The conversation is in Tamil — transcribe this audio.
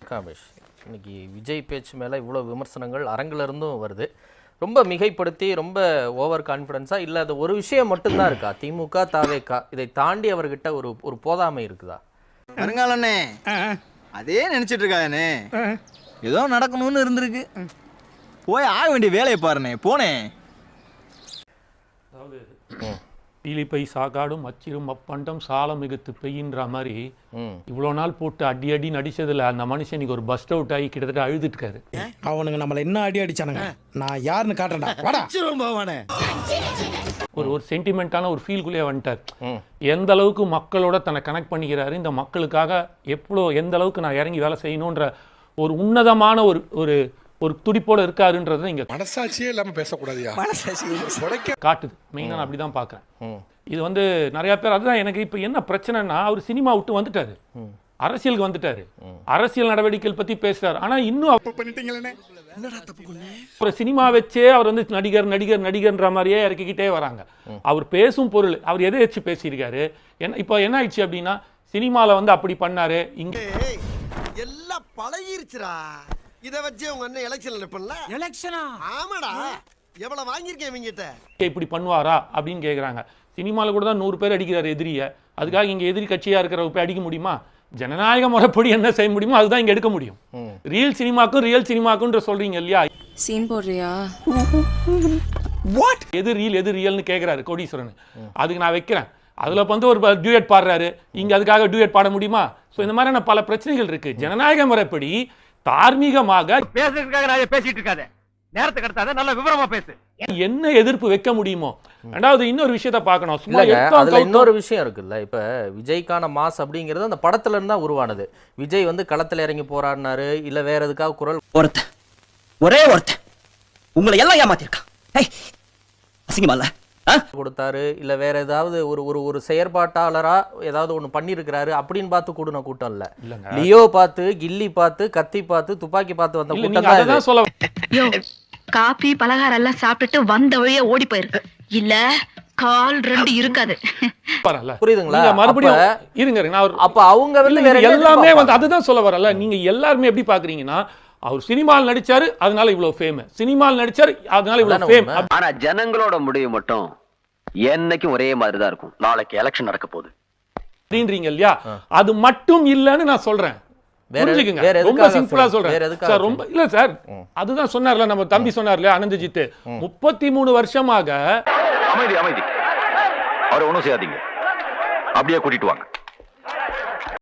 காமேஷ், இன்னைக்கு விஜய் பேச்சு மேலே இவ்வளோ விமர்சனங்கள் அரங்கிலிருந்தும் வருது. ரொம்ப மிகைப்படுத்தி ரொம்ப ஓவர் கான்ஃபிடென்ஸா இல்லை அது ஒரு விஷயம் மட்டும்தான் இருக்கா? திமுக தாவேகா இதை தாண்டி அவர்கிட்ட ஒரு ஒரு போதாமை இருக்குதா? வருங்காலண்ணே அதே நினைச்சிட்டு இருக்கானே, ஏதோ நடக்கணும்னு இருந்திருக்கு, போய் ஆக வேண்டிய வேலையை பாருனே போனேன். அதாவது பீலிப்பை சாக்காடும் அச்சிரும் அப்பண்டம் சாலம் மிகுத்து பெய்யின்ற மாதிரி இவ்வளோ நாள் போட்டு அடி அடி நடிச்சதுல அந்த மனுஷன் இன்னைக்கு ஒரு பஸ்ட் அவுட் ஆகி கிட்டத்தட்ட அழுதுட்டுருக்காரு. அவனுங்க நம்மள என்ன அடி அடிச்சானுங்க, நான் யாருன்னு காட்டுறேன்டா. ஒரு சென்டிமெண்டான ஒரு ஃபீல்குள்ளேயே வந்துட்டார். எந்த அளவுக்கு மக்களோட தன்னை கனெக்ட் பண்ணிக்கிறாரு, இந்த மக்களுக்காக எந்த அளவுக்கு நான் இறங்கி வேலை செய்யணுன்ற ஒரு உன்னதமான ஒரு ஒரு துடிப்போட இருக்காருன்றதை இங்க மனசாட்சியே இல்லாம பேசக்கூடாதுயா, காட்டுது. மெயினா நான் அப்படிதான் பாக்குறேன். இது நிறைய பேர் அதுதான் எனக்கு இப்ப என்ன பிரச்சனைனா, அவர் சினிமா விட்டு வந்துட்டாரு, அரசியலுக்கு வந்துட்டாரு, அரசியல் நடவடிக்கைகள் பத்தி பேசுறாரு. ஆனா இன்னும் ஒரு சினிமா வச்சே அவர் நடிகர் நடிகர் நடிகர்ன்ற மாதிரியே இறக்கிக்கிட்டே வராங்க. அவர் பேசும் பொருள் அவர் எதை வச்சு பேசியிருக்காரு. இப்போ என்ன ஆயிடுச்சு அப்படின்னா, சினிமால அப்படி பண்ணாரு, இங்க எல்லாம் பழகிருச்சுடா. இத வச்சு உங்க அண்ணன் எலெக்ஷன் நிப்பல்ல. எலெக்ஷனா? ஆமாடா. எவ்வளவு வாங்கியிருக்கேன் இவங்கிட்ட. இப்படி பண்ணுவாரா அப்படின்னு கேக்குறாங்க. சினிமால கூட தான் 100 பேர் அடிக்கிறாரு எதிரிய. அதுக்காக இங்க எதிரி கட்சியா இருக்கிற போய் அடிக்க முடியுமா? ஜனநாயக முறைப்படி என்ன செய்ய முடியுமோ அதுதான் இங்க எடுக்க முடியும். ரியல் சினிமாக்கும் சொல்றீங்க இல்லையா? சீன் போடுறியா? வாட்? எது ரியல்னு கேக்குறாரு கோடீஸ்வரன். அதுக்கு நான் வைக்கிறேன். அதுல ஒரு டியூயட் பாடுறாரு, இங்க அதுக்காக டியூயட் பாட முடியுமா? சோ இந்த மாதிரியான பல பிரச்சனைகள் இருக்கு. ஜனநாயக முறைப்படி தார்மீகமாக பேசுறதுக்காக நான் பேசிட்டு இருக்காத, நேரத்தை கடத்தாத, நல்ல விவரமா பேசு. என்ன எதிர்ப்பு வைக்க முடியுமோ? ரெண்டாவது இன்னொரு விஷயத்தை பார்க்கணும். அதுல இன்னொரு விஷயம் இருக்குல்ல, இப்ப விஜய்க்கான மாஸ் அப்படிங்கிறது அந்த படத்துல இருந்தா உருவானது. விஜய் களத்துல இறங்கி போராடினாரு இல்ல வேற எதுக்காக குரல் ஒரே ஒருத்தன் உங்களை எல்லாம் ஏமாத்திருக்கான், அசிங்கமா இல்ல கொடுத்தாரு இல்ல வேற ஏதாவது ஒரு செயற்பாட்டாளரா ஏதாவது ஒண்ணு பண்ணிருக்கிறாரு அப்படின்னு பார்த்து கூடின கூட்டம் இல்ல. லியோ பார்த்து, கில்லி பார்த்து, கத்தி பார்த்து, துப்பாக்கி பார்த்து வந்த கூட்டம் தான். காபி பலகாரம் எல்லாம் சாப்பிட்டுட்டு வந்த வழியே ஓடி போயிருக்கு, இல்ல கால் 2 இருக்காது. புரியுதுங்களா? மறுபடியும் இருங்க, அப்ப அவங்க எல்லாமே அதுதான் சொல்ல வரல. நீங்க எல்லாருமே எப்படி பாக்குறீங்கன்னா, அவர் சினிமாவில் நடிச்சாரு அதனால இவ்வளவு ஃபேம், சினிமாவில் நடிச்சாரு அதனால இவ்வளவு ஃபேம். ஆனா ஜனங்களோட முடிவு மட்டும் என்னைக்கும் ஒரே மாதிரி தான் இருக்கும். நாளைக்கு எலெக்ஷன் நடக்க போகுது அப்படின்றீங்க இல்லையா? அது மட்டும் இல்லன்னு நான் சொல்றேன். ரொம்ப சிம்பிளா சொல்றேன் சார். ரொம்ப இல்ல சார், அதுதான் சொன்னார்ல நம்ம தம்பி சொன்னார்ல அனந்தஜித், 33 வருஷமாக அமைதி அமைதி, அவரை ஒண்ணும் செய்யாதீங்க, அப்படியே கூட்டிட்டு வாங்க.